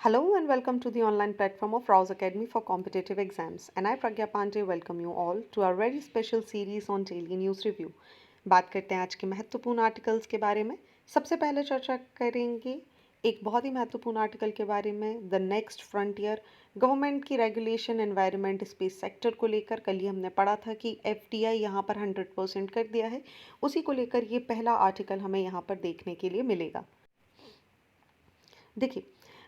Hello and welcome to the online platform of Rouse Academy for Competitive Exams. And I, Pragya Pandey, welcome you all to our very special series on Daily News Review. बात करते हैं आज के महत्वपूर्ण articles के बारे में। सबसे पहले चर्चा करेंगे एक बहुत ही महत्वपूर्ण आर्टिकल के बारे में, द नेक्स्ट फ्रंटियर, गवर्नमेंट की रेगुलेशन एनवायरनमेंट स्पेस सेक्टर को लेकर। कल ही हमने पढ़ा था कि एफडीआई यहाँ पर 100% कर दिया है। उसी को लेकर ये पहला आर्टिकल हमें यहाँ पर देखने के लिए मिलेगा। देखिए,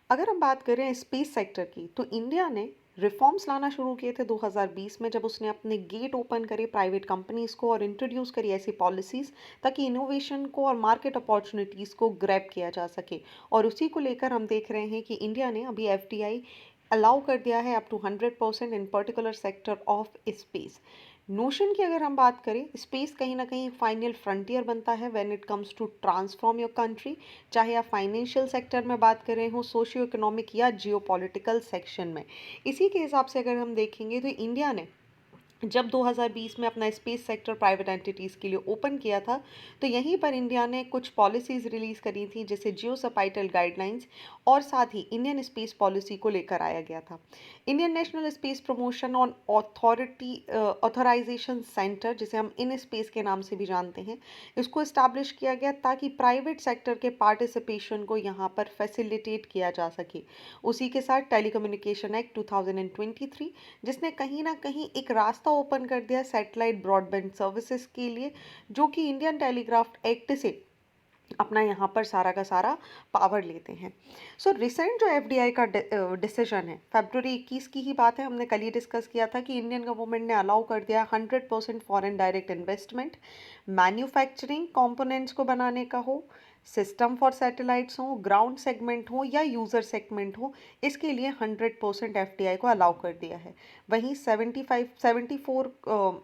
अगर हम बात करें स्पेस सेक्टर की, तो इंडिया ने रिफॉर्म्स लाना शुरू किए थे 2020 में, जब उसने अपने गेट ओपन करे प्राइवेट कंपनीज को और इंट्रोड्यूस करी ऐसी पॉलिसीज ताकि इनोवेशन को और मार्केट अपॉर्चुनिटीज़ को ग्रैब किया जा सके। और उसी को लेकर हम देख रहे हैं कि इंडिया ने अभी एफडीआई अलाउ कर दिया है up to 100% in particular sector of space. Notion की अगर हम बात करें, स्पेस कहीं ना कहीं फाइनल फ्रंटियर बनता है when it comes to transform your country, चाहे आप फाइनेंशियल सेक्टर में बात कर रहे हो, सोशियो इकोनॉमिक या जियोपॉलिटिकल सेक्शन में। इसी के हिसाब से अगर हम देखेंगे तो इंडिया ने जब 2020 में अपना स्पेस सेक्टर प्राइवेट एंटिटीज़ के लिए ओपन किया था, तो यहीं पर इंडिया ने कुछ पॉलिसीज़ रिलीज़ करी थी, जैसे जियो सपाइटल गाइडलाइंस, और साथ ही इंडियन स्पेस पॉलिसी को लेकर आया गया था। Indian National Space Promotion on Authorization Centre, जिसे हम इन स्पेस के नाम से भी जानते हैं, इसको इस्टेब्लिश किया गया ताकि प्राइवेट सेक्टर के पार्टिसिपेशन को यहाँ पर फैसिलिटेट किया जा सके। उसी के साथ टेलीकम्युनिकेशन एक्ट 2023, जिसने कहीं ना कहीं एक रास्ता ओपन कर दिया सैटेलाइट ब्रॉडबैंड सर्विसेज के लिए, जो कि इंडियन टेलीग्राफ एक्ट से अपना यहाँ पर सारा का सारा पावर लेते हैं। सो रिसेंट जो एफडीआई का डिसीजन है, फरवरी 21 की ही बात है, हमने कल ही डिस्कस किया था कि इंडियन गवर्नमेंट ने अलाउ कर दिया 100% foreign direct investment, manufacturing components को बनाने का हो, सिस्टम फॉर सैटेलाइट्स हो, ग्राउंड सेगमेंट हो या यूज़र सेगमेंट हो, इसके लिए 100% एफडीआई को अलाउ कर दिया है। वहीं 74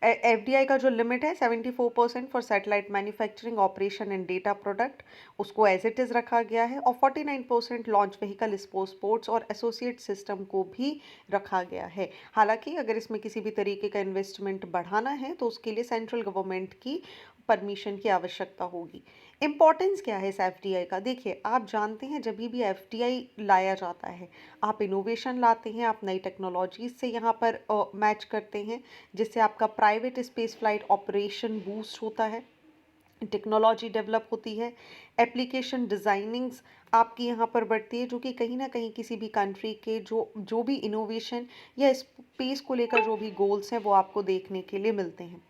एफडीआई का जो लिमिट है 74% for satellite manufacturing operation and data product, उसको एज इट इज़ रखा गया है। और 49% लॉन्च व्हीकल स्पोर्ट्स और एसोसिएट सिस्टम को भी रखा गया है। हालांकि अगर इसमें किसी भी तरीके का इन्वेस्टमेंट बढ़ाना है तो उसके लिए सेंट्रल गवर्नमेंट की परमिशन की आवश्यकता होगी। इम्पॉर्टेंस क्या है इस एफडीआई का? देखिए, आप जानते हैं जब भी एफडीआई लाया जाता है, आप इनोवेशन लाते हैं, आप नई टेक्नोलॉजीज से यहाँ पर मैच करते हैं, जिससे आपका private space flight operation boost होता है, टेक्नोलॉजी डेवलप होती है, एप्लीकेशन डिज़ाइनिंग्स आपकी यहाँ पर बढ़ती है, जो कि कहीं ना कहीं किसी भी कंट्री के जो जो भी इनोवेशन या स्पेस को लेकर जो भी गोल्स हैं वो आपको देखने के लिए मिलते हैं।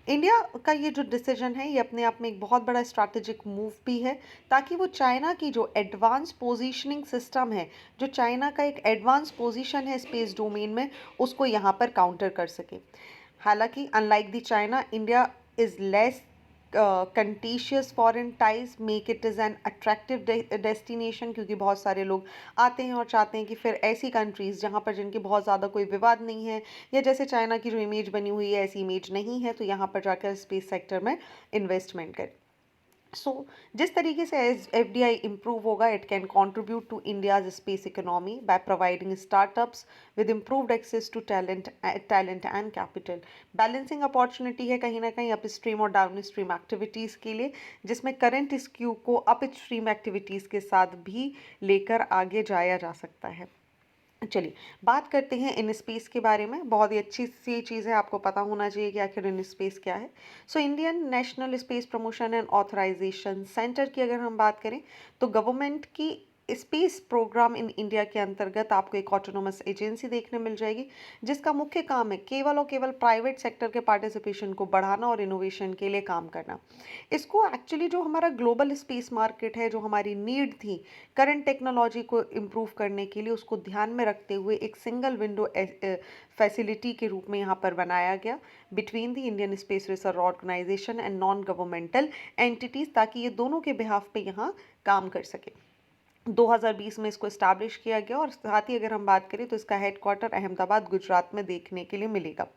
इंडिया का ये जो डिसीजन है, ये अपने आप में एक बहुत बड़ा स्ट्रैटेजिक मूव भी है, ताकि वो चाइना की जो एडवांस पोजीशनिंग सिस्टम है, जो चाइना का एक एडवांस पोजीशन है स्पेस डोमेन में, उसको यहाँ पर काउंटर कर सके। हालांकि unlike the China, India is less contentious foreign ties make it is an attractive destination, क्योंकि बहुत सारे लोग आते हैं और चाहते हैं कि फिर ऐसी कंट्रीज़ जहाँ पर जिनकी बहुत ज़्यादा कोई विवाद नहीं है, या जैसे चाइना की जो इमेज बनी हुई है ऐसी इमेज नहीं है, तो यहाँ पर जाकर स्पेस सेक्टर में इन्वेस्टमेंट करें। सो जिस तरीके से एफडीआई इम्प्रूव होगा, it can contribute to India's space economy by providing startups with improved access to talent and capital. Balancing opportunity है कहीं ना कहीं अप स्ट्रीम और डाउन स्ट्रीम एक्टिविटीज़ के लिए, जिसमें करंट स्क्यू को अप स्ट्रीम एक्टिविटीज़ के साथ भी लेकर आगे जाया जा सकता है। चलिए बात करते हैं इन स्पेस के बारे में। बहुत ही अच्छी सी चीज़ है, आपको पता होना चाहिए कि आखिर इन स्पेस क्या है। So Indian National Space Promotion and Authorization Centre की अगर हम बात करें, तो गवर्नमेंट की स्पेस प्रोग्राम इन इंडिया के अंतर्गत आपको एक ऑटोनोमस एजेंसी देखने मिल जाएगी, जिसका मुख्य काम है केवल और केवल प्राइवेट सेक्टर के पार्टिसिपेशन को बढ़ाना और इनोवेशन के लिए काम करना। इसको एक्चुअली जो हमारा ग्लोबल स्पेस मार्केट है, जो हमारी नीड थी करंट टेक्नोलॉजी को इम्प्रूव करने के लिए, उसको ध्यान में रखते हुए एक सिंगल विंडो फैसिलिटी के रूप में यहाँ पर बनाया गया between the Indian Space Research Organisation and non governmental entities, ताकि ये दोनों के बिहाफ पे यहाँ काम कर सके। 2020 में इसको इस्टेब्लिश किया गया, और साथ ही अगर हम बात करें तो इसका हेडक्वार्टर अहमदाबाद गुजरात में देखने के लिए मिलेगा।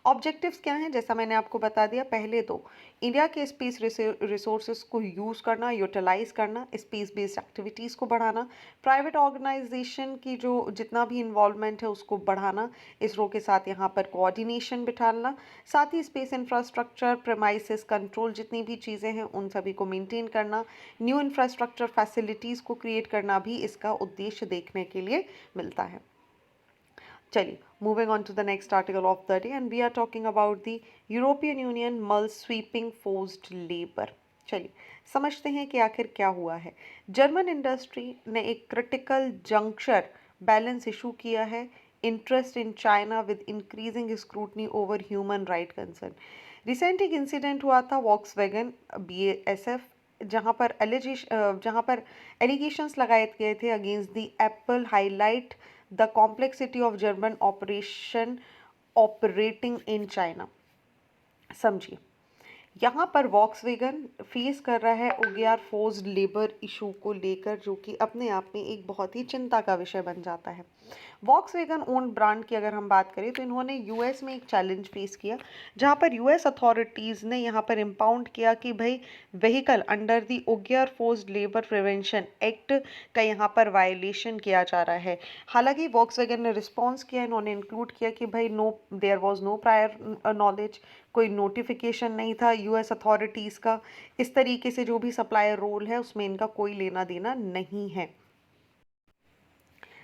ऑब्जेक्टिव्स क्या हैं, जैसा मैंने आपको बता दिया, पहले तो इंडिया के स्पेस रिसोर्सेज को यूज़ करना, यूटिलाइज करना, स्पेस बेस्ड एक्टिविटीज़ को बढ़ाना, प्राइवेट ऑर्गेनाइजेशन की जो जितना भी इन्वॉल्वमेंट है उसको बढ़ाना, इसरो के साथ यहाँ पर कोऑर्डिनेशन बिठाना, साथ ही स्पेस इंफ्रास्ट्रक्चर, प्रेमाइसिस कंट्रोल, जितनी भी चीज़ें हैं उन सभी को मेंटेन करना, न्यू इंफ्रास्ट्रक्चर फैसिलिटीज़ को क्रिएट करना भी इसका उद्देश्य देखने के लिए मिलता है। चलिए, moving on to the next article of the day, and we are talking about the European Union मल स्वीपिंग फोर्स्ड लेबर। चलिए समझते हैं कि आखिर क्या हुआ है। जर्मन इंडस्ट्री ने एक क्रिटिकल जंक्चर बैलेंस इशू किया है, interest in China with increasing scrutiny over human right concern. Recent एक इंसिडेंट हुआ था वॉक्सवैगन BASF, जहाँ पर एलिगेशंस लगाए गए थे against the Apple, highlight the complexity of German operation operating in China. समझिए, यहाँ पर वॉक्सवैगन फेस कर रहा है उगियार फोर्स्ड लेबर इशू को लेकर, जो कि अपने आप में एक बहुत ही चिंता का विषय बन जाता है। वॉक्सवैगन ओन ब्रांड की अगर हम बात करें तो इन्होंने यूएस में एक चैलेंज फेस किया, जहाँ पर यूएस अथॉरिटीज़ ने यहाँ पर इम्पाउंड किया कि भाई vehicle under the Uyghur forced labour prevention act का यहाँ पर वायलेशन किया जा रहा है। हालांकि वॉक्सवैगन ने रिस्पॉन्स किया, इन्होंने इंक्लूड किया कि भाई no, there was no prior knowledge, कोई नोटिफिकेशन नहीं था यूएस अथॉरिटीज़ का, इस तरीके से जो भी सप्लायर रोल है उसमें इनका कोई लेना देना नहीं है।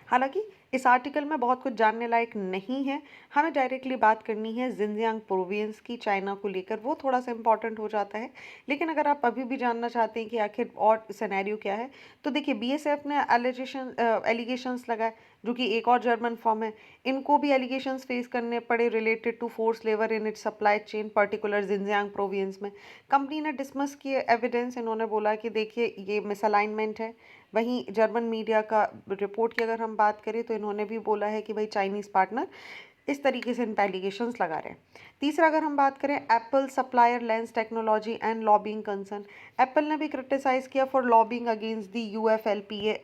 हालांकि इस आर्टिकल में बहुत कुछ जानने लायक नहीं है, हमें डायरेक्टली बात करनी है जिनजियांग प्रोविंस की चाइना को लेकर, वो थोड़ा सा इंपॉर्टेंट हो जाता है। लेकिन अगर आप अभी भी जानना चाहते हैं कि आखिर और सिनेरियो क्या है, तो देखिए BSF ने एलिगेशंस लगाए, जो कि एक और जर्मन फर्म है, इनको भी एलिगेशंस फेस करने पड़े related to force labour in its supply chain, particular Xinjiang province में। कंपनी ने डिसमस किए एविडेंस, इन्होंने बोला कि देखिए ये मिसअलाइनमेंट है। वहीं जर्मन मीडिया का रिपोर्ट की अगर हम बात करें तो इन्होंने भी बोला है कि भाई चाइनीज़ पार्टनर इस तरीके से इन पे एलिगेशंस लगा रहे हैं। तीसरा अगर हम बात करें Apple supplier lens technology and lobbying concern, Apple ने भी क्रिटिसाइज किया for lobbying against the UFLPA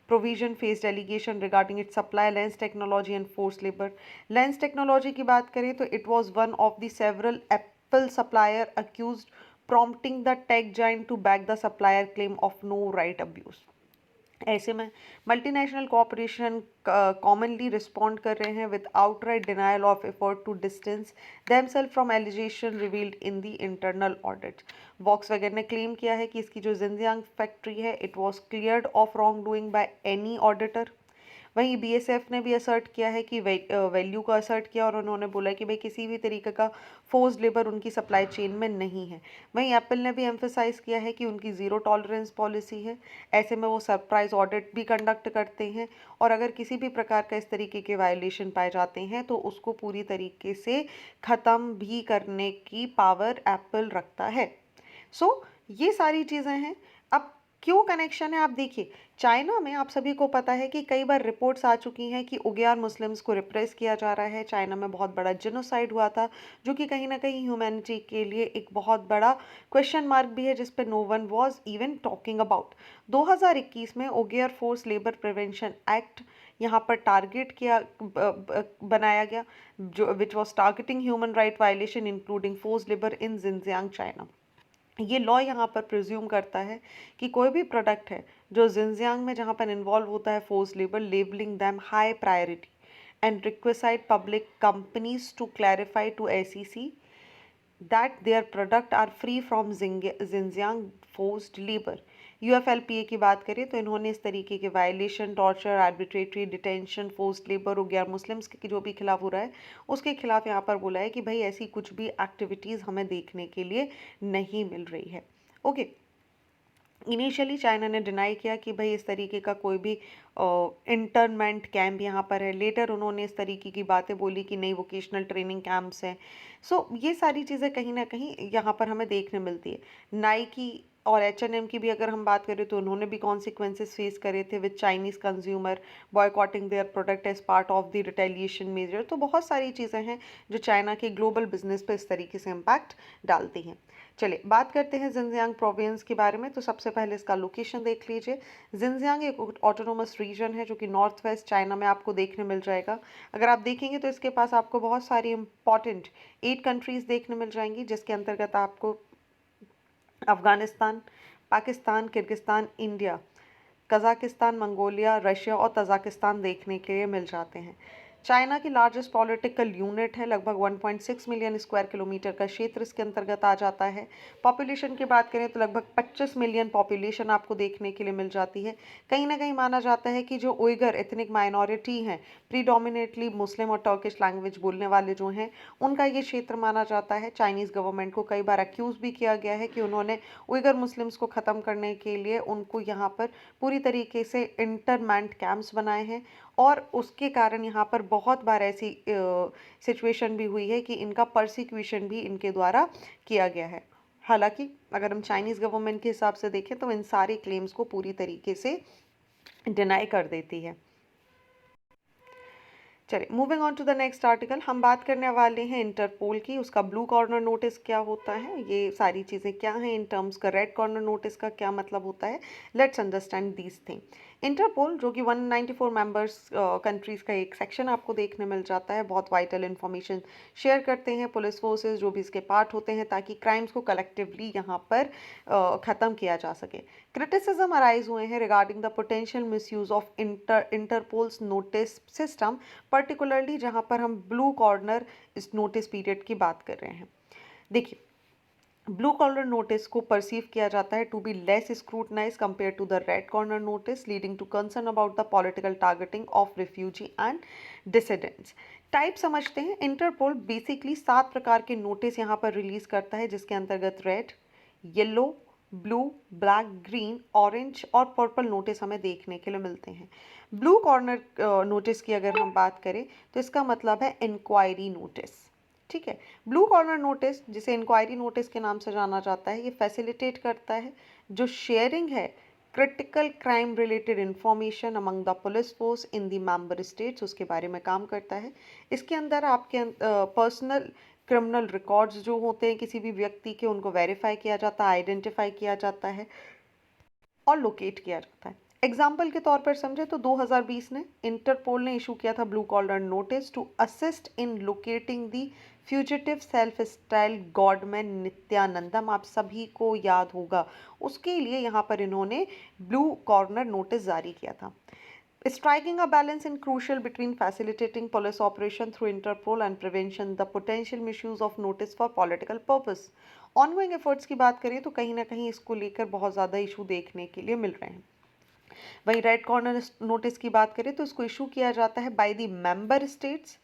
provision faced allegation regarding its supply lens technology and forced labor। Lens technology की बात करें तो it was one of the several Apple supplier accused, prompting the tech giant to back the supplier claim of no right abuse। ऐसे में multinational corporation commonly respond कर रहे हैं with outright denial of effort to distance themselves from allegation revealed in the internal audit. Volkswagen ने claim किया है कि इसकी जो जिनजियांग फैक्ट्री है it was cleared of wrong doing by any auditor. वहीं BSF ने भी असर्ट किया है कि वैल्यू को असर्ट किया, और उन्होंने बोला कि भाई किसी भी तरीके का फोर्स्ड लेबर उनकी सप्लाई चेन में नहीं है। वहीं एप्पल ने भी एम्फेसाइज किया है कि उनकी ज़ीरो टॉलरेंस पॉलिसी है, ऐसे में वो सरप्राइज ऑडिट भी कंडक्ट करते हैं, और अगर किसी भी प्रकार का इस तरीके के वायलेशन पाए जाते हैं तो उसको पूरी तरीके से ख़त्म भी करने की पावर एप्पल रखता है। ये सारी चीज़ें हैं। अब क्यों कनेक्शन है, आप देखिए चाइना में आप सभी को पता है कि कई बार रिपोर्ट्स आ चुकी हैं कि उगियार मुस्लिम्स को रिप्रेस किया जा रहा है। चाइना में बहुत बड़ा जेनोसाइड हुआ था, जो कि कहीं ना कहीं ह्यूमैनिटी के लिए एक बहुत बड़ा क्वेश्चन मार्क भी है, जिस पे no one was even talking about. 2021 में Uyghur force labour prevention act यहाँ पर टारगेट किया बनाया गया, जो which was targeting human right violation including force labour in Xinjiang China. ये लॉ यहाँ पर प्रिज्यूम करता है कि कोई भी प्रोडक्ट है जो जिनजियांग में जहाँ पर इन्वॉल्व होता है force labour, labelling them high priority and request public companies to clarify to SEC that their product are free from Xinjiang forced labor। UFLPA की बात करें तो इन्होंने इस तरीके के violation, torture, arbitrary detention, forced labour हो गया, मुस्लिम्स के जो भी खिलाफ हो रहा है उसके खिलाफ यहाँ पर बोला है कि भाई ऐसी कुछ भी एक्टिविटीज़ हमें देखने के लिए नहीं मिल रही है। ओके, इनिशियली चाइना ने डिनाई किया कि भाई इस तरीके का कोई भी इंटर्नमेंट कैंप यहाँ पर है। लेटर उन्होंने इस तरीके की बातें बोली कि नई वोकेशनल ट्रेनिंग कैंप्स हैं। ये सारी चीज़ें कहीं ना कहीं यहाँ पर हमें देखने मिलती है। नाइकी और H&M की भी अगर हम बात करें तो उन्होंने भी कॉन्सिक्वेंसेस फेस करे थे with Chinese consumer boycotting their product as part of the retaliation measure. तो बहुत सारी चीज़ें हैं जो चाइना के ग्लोबल बिजनेस पर इस तरीके से इम्पैक्ट डालती हैं। चलिए बात करते हैं जिनजियांग प्रोविंस के बारे में। तो सबसे पहले इसका लोकेशन देख लीजिए। जिनजियांग एक ऑटोनोमस रीजन है जो कि नॉर्थ वेस्ट चाइना में आपको देखने मिल जाएगा। अगर आप देखेंगे तो इसके पास आपको बहुत सारी इंपॉर्टेंट 8 कंट्रीज़ देखने मिल जाएंगी, जिसके अंतर्गत आपको Afghanistan, Pakistan, Kyrgyzstan, India, Kazakhstan, Mongolia, Russia और तज़ाकिस्तान देखने के लिए मिल जाते हैं। चाइना की लार्जेस्ट पॉलिटिकल यूनिट है, लगभग 1.6 मिलियन स्क्वायर किलोमीटर का क्षेत्र इसके अंतर्गत आ जाता है। पॉपुलेशन की बात करें तो लगभग 25 मिलियन पॉपुलेशन आपको देखने के लिए मिल जाती है। कहीं ना कहीं माना जाता है कि जो उइगर एथनिक माइनॉरिटी हैं, प्रीडोमिनेटली मुस्लिम और टर्किश लैंग्वेज बोलने वाले जो हैं, उनका ये क्षेत्र माना जाता है। चाइनीज़ गवर्नमेंट को कई बार अक्यूज़ भी किया गया है कि उन्होंने उइगर मुस्लिम्स को ख़त्म करने के लिए उनको यहाँ पर पूरी तरीके से इंटरमेंट कैंप्स बनाए हैं, और उसके कारण यहाँ पर बहुत बार ऐसी सिचुएशन भी हुई है कि इनका परसिक्यूशन भी इनके द्वारा किया गया है। हालांकि अगर हम चाइनीज़ गवर्नमेंट के हिसाब से देखें तो इन सारे क्लेम्स को पूरी तरीके से डिनाई कर देती है। चलिए moving on to the next article, हम बात करने वाले हैं इंटरपोल की। उसका ब्लू कॉर्नर नोटिस क्या होता है, ये सारी चीज़ें क्या हैं इन टर्म्स का, रेड कॉर्नर नोटिस का क्या मतलब होता है, let's understand these thing. Interpol जो कि 194 मेंबर्स कंट्रीज़ का एक सेक्शन आपको देखने मिल जाता है, बहुत वाइटल इन्फॉर्मेशन शेयर करते हैं पुलिस फोर्सेज जो भी इसके पार्ट होते हैं, ताकि क्राइम्स को कलेक्टिवली यहाँ पर ख़त्म किया जा सके। क्रिटिसिज्म अराइज हुए हैं regarding the potential misuse of Interpol's notice system, particularly जहाँ पर हम ब्लू कॉर्नर इस नोटिस पीरियड की बात कर रहे हैं। देखिए, ब्लू कॉर्नर नोटिस को परसीव किया जाता है to be less scrutinize compare to the red corner notice, leading to concern about the political targeting of refugee and dissidents. Type समझते हैं। इंटरपोल बेसिकली 7 प्रकार के नोटिस यहाँ पर रिलीज करता है, जिसके अंतर्गत red, yellow, blue, black, green, orange और पर्पल नोटिस हमें देखने के लिए मिलते हैं। ब्लू कॉर्नर नोटिस की अगर हम बात करें तो इसका मतलब है इंक्वायरी नोटिस। ठीक है, ब्लू कॉर्नर नोटिस जिसे इंक्वायरी नोटिस के नाम से जाना जाता है, ये फैसिलिटेट करता है जो शेयरिंग है critical crime related information among the police force in the member states, उसके बारे में काम करता है। इसके अंदर आपके पर्सनल क्रिमिनल रिकॉर्ड्स जो होते हैं किसी भी व्यक्ति के, उनको वेरीफाई किया जाता है, आइडेंटिफाई किया जाता है और लोकेट किया जाता है। एग्जाम्पल के तौर पर समझे तो 2020 ने इंटरपोल ने इशू किया था blue collar notice to assist in locating the fugitive self style godman Nithyanandam, आप सभी को याद होगा। उसके लिए यहाँ पर इन्होंने ब्लू कॉर्नर नोटिस जारी किया था। Striking a balance in crucial between facilitating police operation through Interpol and prevention the potential misuse of notice for political purpose. Ongoing efforts की बात करें तो कहीं ना कहीं इसको लेकर बहुत ज़्यादा इशू देखने के लिए मिल रहे हैं। वहीं रेड कॉर्नर नोटिस की बात करें तो इसको इशू किया जाता है by the member states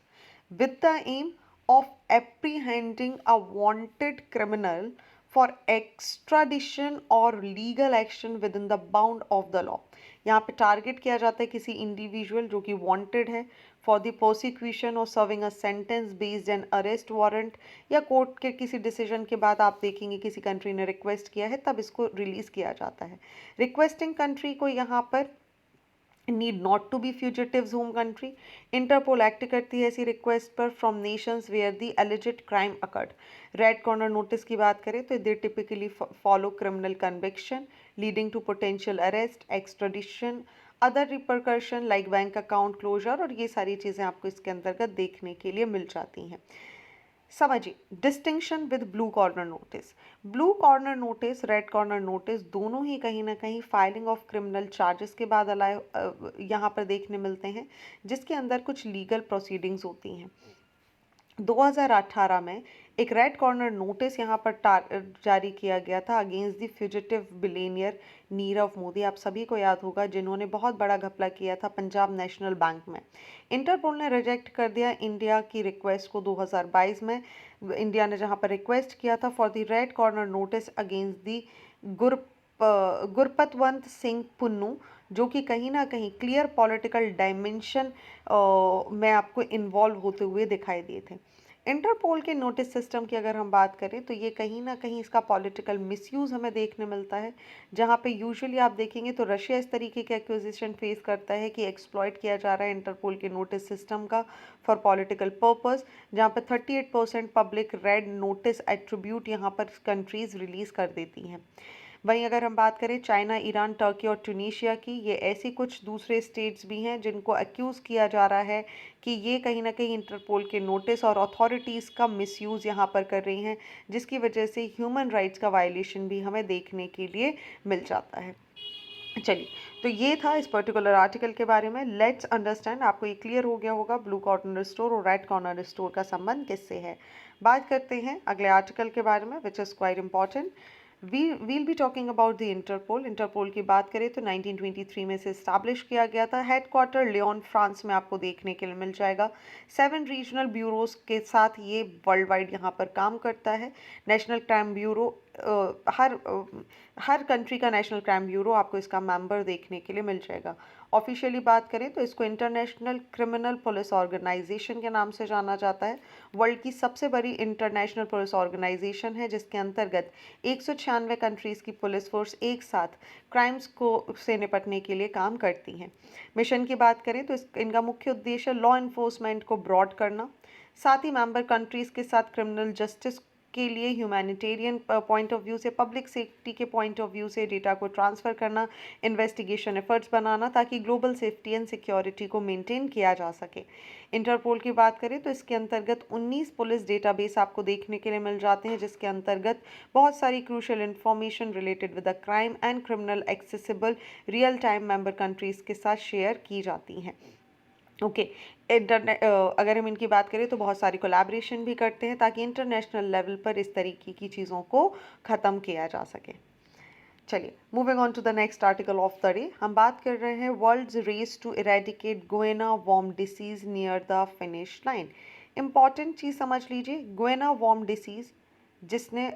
with the aim of apprehending a wanted criminal for extradition or legal action within the bound of the law। यहाँ पे टारगेट किया जाता है किसी इंडिविजुअल जो कि वांटेड है फॉर द प्रोसिक्यूशन और serving a sentence based an arrest warrant, या कोर्ट के किसी डिसीजन के बाद आप देखेंगे किसी कंट्री ने रिक्वेस्ट किया है तब इसको रिलीज किया जाता है। रिक्वेस्टिंग कंट्री को यहाँ पर need not to be fugitives home country. Interpol act करती है ऐसी रिक्वेस्ट पर from nations where the alleged crime occurred. Red corner notice की बात करें तो they typically follow criminal conviction leading to potential arrest, extradition, other repercussion like bank account closure, और ये सारी चीज़ें आपको इसके अंतर्गत देखने के लिए मिल जाती हैं। समझिए distinction with blue corner notice. Blue corner notice, red corner notice दोनों ही कहीं ना कहीं फाइलिंग ऑफ क्रिमिनल चार्जेस के बाद यहाँ पर देखने मिलते हैं, जिसके अंदर कुछ लीगल प्रोसीडिंग्स होती हैं। 2018 में एक रेड कॉर्नर नोटिस यहाँ पर जारी किया गया था against the fugitive billionaire Nirav Modi, आप सभी को याद होगा, जिन्होंने बहुत बड़ा घपला किया था पंजाब नेशनल बैंक में। इंटरपोल ने रिजेक्ट कर दिया इंडिया की रिक्वेस्ट को 2022 में। इंडिया ने जहाँ पर रिक्वेस्ट किया था for the red corner notice against the Gurpatwant Singh Punnu, जो कि कहीं ना कहीं क्लियर पॉलिटिकल डायमेंशन में आपको इन्वॉल्व होते हुए दिखाई दिए थे। इंटरपोल के नोटिस सिस्टम की अगर हम बात करें तो ये कहीं ना कहीं इसका पॉलिटिकल मिसयूज़ हमें देखने मिलता है, जहाँ पे यूजुअली आप देखेंगे तो रशिया इस तरीके के एक्विजिशन फेस करता है कि एक्सप्लॉइट किया जा रहा है इंटरपोल के नोटिस सिस्टम का फॉर पॉलिटिकल पर्पस, जहाँ पे 38% पब्लिक रेड नोटिस एट्रीब्यूट यहाँ पर कंट्रीज़ रिलीज़ कर देती हैं। वहीं अगर हम बात करें चाइना, ईरान, टर्की और ट्यूनीशिया की, ये ऐसी कुछ दूसरे स्टेट्स भी हैं जिनको अक्यूज़ किया जा रहा है कि ये कहीं ना कहीं इंटरपोल के नोटिस और अथॉरिटीज़ का मिसयूज़ यहाँ पर कर रही हैं, जिसकी वजह से ह्यूमन राइट्स का वायलेशन भी हमें देखने के लिए मिल जाता है। चलिए, तो ये था इस पर्टिकुलर आर्टिकल के बारे में। लेट्स अंडरस्टैंड, आपको ये क्लियर हो गया होगा ब्लू कॉर्नर स्टोर और रेड कॉर्नर स्टोर का संबंध किससे है। बात करते हैं अगले आर्टिकल के बारे में, which is quite important. We'll be talking about the Interpol. Interpol की बात करें तो 1923 में से इस्टेब्लिश किया गया था। हेडक्वार्टर लियोन, फ्रांस में आपको देखने के लिए मिल जाएगा। 7 रीजनल ब्यूरोज के साथ ये वर्ल्ड वाइड यहाँ पर काम करता है। नेशनल क्राइम ब्यूरो, हर कंट्री का नेशनल क्राइम ब्यूरो आपको इसका मेंबर देखने के लिए मिल जाएगा। ऑफिशियली बात करें तो इसको इंटरनेशनल क्रिमिनल पुलिस ऑर्गेनाइजेशन के नाम से जाना जाता है। वर्ल्ड की सबसे बड़ी इंटरनेशनल पुलिस ऑर्गेनाइजेशन है, जिसके अंतर्गत 196 कंट्रीज़ की पुलिस फोर्स एक साथ क्राइम्स को से निपटने के लिए काम करती हैं। मिशन की बात करें तो इनका मुख्य उद्देश्य लॉ इन्फोर्समेंट को ब्रॉड करना, साथ ही मेंबर कंट्रीज़ के साथ क्रिमिनल जस्टिस के लिए ह्यूमैनिटेरियन पॉइंट ऑफ व्यू से, पब्लिक सेफ्टी के पॉइंट ऑफ व्यू से डेटा को ट्रांसफ़र करना, इन्वेस्टिगेशन एफर्ट्स बनाना ताकि ग्लोबल सेफ्टी एंड सिक्योरिटी को मेंटेन किया जा सके। इंटरपोल की बात करें तो इसके अंतर्गत 19 पुलिस डेटाबेस आपको देखने के लिए मिल जाते हैं, जिसके अंतर्गत बहुत सारी crucial information related with the crime and criminal accessible real time member countries के साथ शेयर की जाती हैं। ओके, इंटरनेट अगर हम इनकी बात करें तो बहुत सारी कोलैबोरेशन भी करते हैं ताकि इंटरनेशनल लेवल पर इस तरीके की चीज़ों को ख़त्म किया जा सके। चलिए, moving on to the next article of the day, हम बात कर रहे हैं world's race to eradicate guinea worm disease near the finish line. Important चीज़ समझ लीजिए, गुएना वॉर्म डिसीज़ जिसने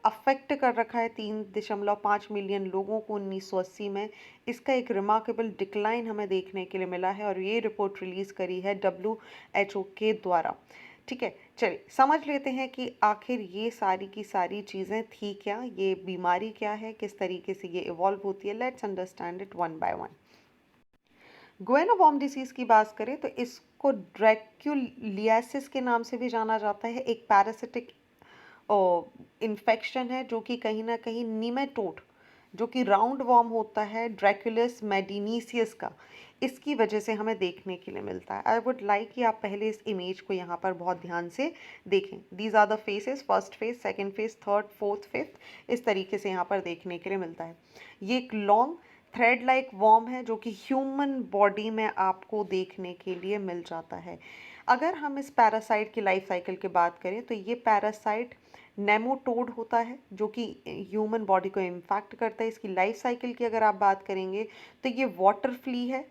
अफेक्ट कर रखा है 3.5 मिलियन लोगों को 1980 में, इसका एक रिमार्केबल डिक्लाइन हमें देखने के लिए मिला है और ये रिपोर्ट रिलीज़ करी है WHO के द्वारा। ठीक है, चलिए समझ लेते हैं कि आखिर ये सारी की सारी चीज़ें थी क्या, ये बीमारी क्या है, किस तरीके से ये इवॉल्व होती है। Let's understand it one by one. Guinea worm disease की बात करें तो इसको ड्रैक्यूलियासिस के नाम से भी जाना जाता है। एक पैरासिटिक इन्फेक्शन है जो कि कहीं ना कहीं नीमेटोड, जो कि राउंड वॉर्म होता है ड्रैकुलस मेडिनीसियस का, इसकी वजह से हमें देखने के लिए मिलता है। आई वुड लाइक कि आप पहले इस इमेज को यहाँ पर बहुत ध्यान से देखें। These are the phases, first phase, second phase, third, fourth, fifth, इस तरीके से यहाँ पर देखने के लिए मिलता है। ये एक लॉन्ग थ्रेड लाइक वॉर्म है जो कि ह्यूमन बॉडी में आपको देखने के लिए मिल जाता है। अगर हम इस पैरासाइट की लाइफ साइकिल की बात करें तो ये पैरासाइट नेमोटोड होता है जो कि ह्यूमन बॉडी को इम्पैक्ट करता है। इसकी लाइफ साइकिल की अगर आप बात करेंगे तो ये वाटर फ्ली है,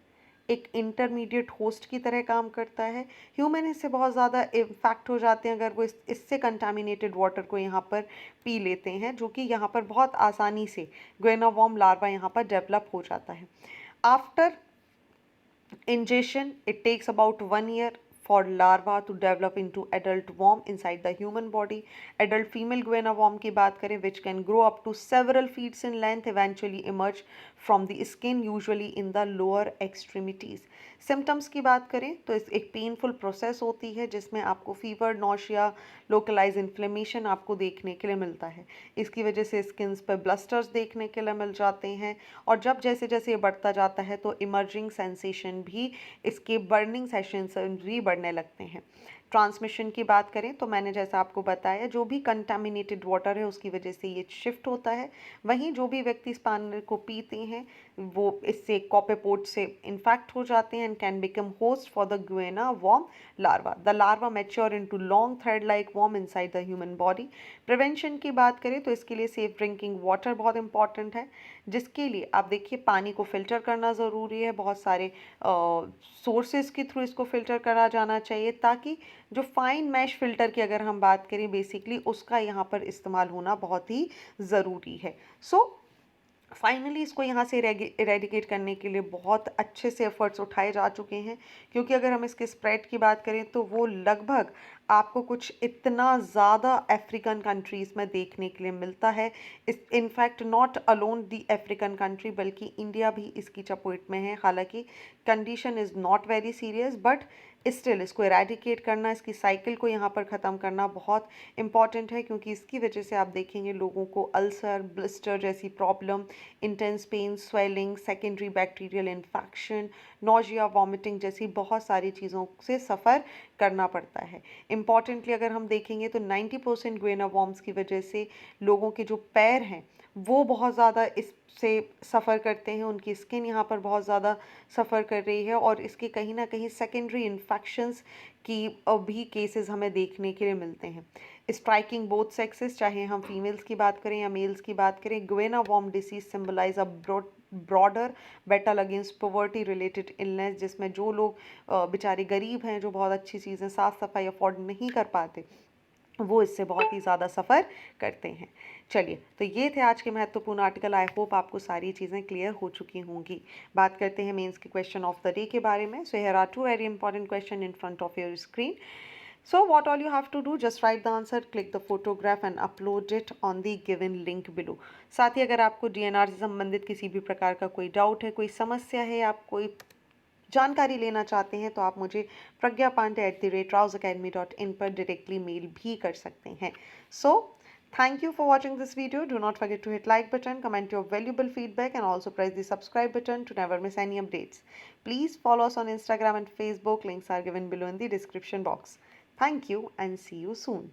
एक इंटरमीडिएट होस्ट की तरह काम करता है। ह्यूमन इससे बहुत ज़्यादा इम्पैक्ट हो जाते हैं अगर वो इससे कंटामिनेटेड वाटर को यहाँ पर पी लेते हैं, जो कि यहाँ पर बहुत आसानी से गुएना वॉर्म लार्वा यहाँ पर डेवलप हो जाता है। After ingestion, it takes about 1 year for larva to develop into adult worm inside the human body. Adult female guena worm की बात करें, which can grow up to several feet in length, eventually emerge from the skin, usually in the lower extremities. Symptoms की बात करें तो इस एक painful process होती है जिसमें आपको फीवर, नोशिया, लोकलाइज इन्फ्लेमेशन आपको देखने के लिए मिलता है। इसकी वजह से स्किन्स पर ब्लस्टर्स देखने के लिए मिल जाते हैं और जब जैसे जैसे ये बढ़ता जाता है तो इमर्जिंग सेंसेशन भी, इसके बर्निंग सेशन भी बढ़ने लगते हैं। ट्रांसमिशन की बात करें तो मैंने जैसा आपको बताया, जो भी कंटामिनेटेड वाटर है उसकी वजह से ये शिफ्ट होता है। वहीं जो भी व्यक्ति इस पानी को पीते हैं वो इससे कॉपेपोट से इन्फेक्ट हो जाते हैं and can become host for the guinea worm larva. The larva mature into long thread like worm inside the human body. Prevention की बात करें तो इसके लिए सेफ ड्रिंकिंग वाटर बहुत इंपॉर्टेंट है, जिसके लिए आप देखिए पानी को फिल्टर करना ज़रूरी है। बहुत सारे सोर्सेज के थ्रू इसको फिल्टर करा जाना चाहिए ताकि जो फाइन मैश फिल्टर की अगर हम बात करें बेसिकली उसका यहाँ पर इस्तेमाल होना बहुत ही ज़रूरी है। फाइनली इसको यहाँ से इरेडिकेट करने के लिए बहुत अच्छे से एफर्ट्स उठाए जा चुके हैं, क्योंकि अगर हम इसके स्प्रेड की बात करें तो वो लगभग आपको कुछ इतना ज़्यादा अफ्रीकन कंट्रीज़ में देखने के लिए मिलता है। इस in fact not alone the African country, बल्कि इंडिया भी इसकी चपेट में है। हालांकि condition is not very serious, but still इसको एरेडिकेट करना, इसकी साइकिल को यहाँ पर ख़त्म करना बहुत इंपॉर्टेंट है, क्योंकि इसकी वजह से आप देखेंगे लोगों को अल्सर, ब्लिस्टर जैसी problem, intense pen, swelling, secondary bacterial infection, nausea, vomiting जैसी बहुत सारी चीज़ों से सफ़र करना पड़ता है। इम्पॉर्टेंटली अगर हम देखेंगे तो 90% गुएना वॉर्म्स की वजह से लोगों के जो पैर हैं वो बहुत ज़्यादा इससे सफ़र करते हैं, उनकी स्किन यहाँ पर बहुत ज़्यादा सफ़र कर रही है, और इसके कहीं ना कहीं सेकेंडरी इन्फेक्शंस की भी केसेस हमें देखने के लिए मिलते हैं। स्ट्राइकिंग बोथ सेक्सेस, चाहे हम फीमेल्स की बात करें या मेल्स की बात करें, guinea worm disease symbolize a broader battle against poverty related illness, जिसमें जो लोग बेचारे गरीब हैं, जो बहुत अच्छी चीज़ें साफ़ सफाई अफोर्ड नहीं कर पाते, वो इससे बहुत ही ज़्यादा सफ़र करते हैं। चलिए, तो ये थे आज के महत्वपूर्ण आर्टिकल। आई होप आपको सारी चीज़ें क्लियर हो चुकी होंगी। बात करते हैं मेंस के क्वेश्चन ऑफ द डे के बारे में। So here are 2 very important question in front of your screen. So what all you have to do, just write the answer, click the photograph and upload it on the given link below. साथ ही अगर आपको DNR से संबंधित किसी भी प्रकार का कोई डाउट है, कोई समस्या है, आप कोई जानकारी लेना चाहते हैं, तो आप मुझे pragyapande@rausacademy.in पर डायरेक्टली मेल भी कर सकते हैं। सो thank you for watching this video. Do not forget to hit like button, comment your valuable feedback, and also press the subscribe button to never miss any updates. Please follow us on Instagram and Facebook. Links are given below in the description box. Thank you and see you soon.